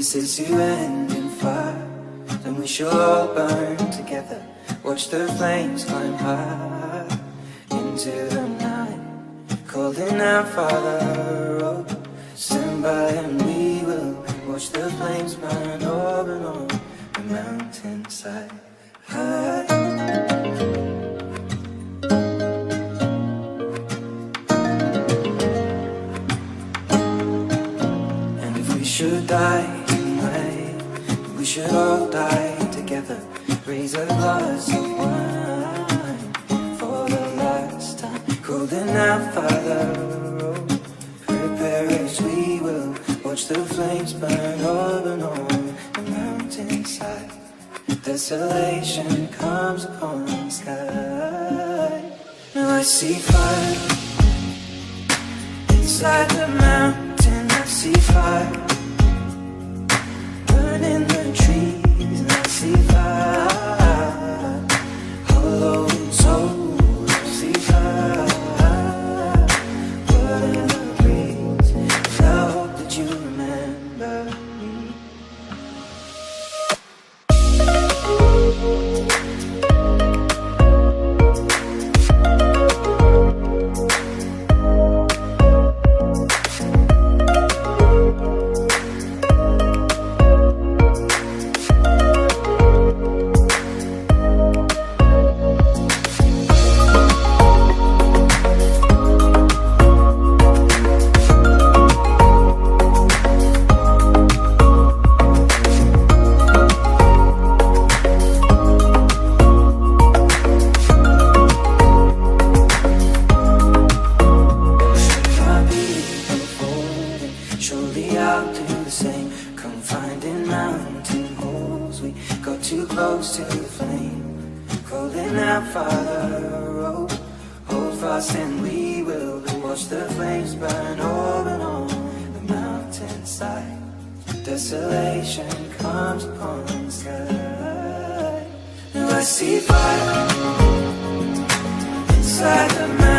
this is to end in fire, then we shall all burn together. Watch the flames climb high into the night, calling out, Father, oh, stand by and we will watch the flames burn over on the mountainside. And if we should die tonight, we should all die together. Raise a glass of wine for the last time, calling out, Father, oh, prepare as we will watch the flames burn over on the mountainside. Desolation comes upon the sky. Now I see fire inside the mountain. I see fire burning the trees, and I see fire hollow and soul. I see fire burning the breeze. And I hope that you remember me. Surely I'll do the same, confined in mountain holes. We got too close to the flame, calling out, Father, oh, hold fast and we will watch the flames burn over on the mountainside. Desolation comes upon the sky. Now I see fire inside the mountain.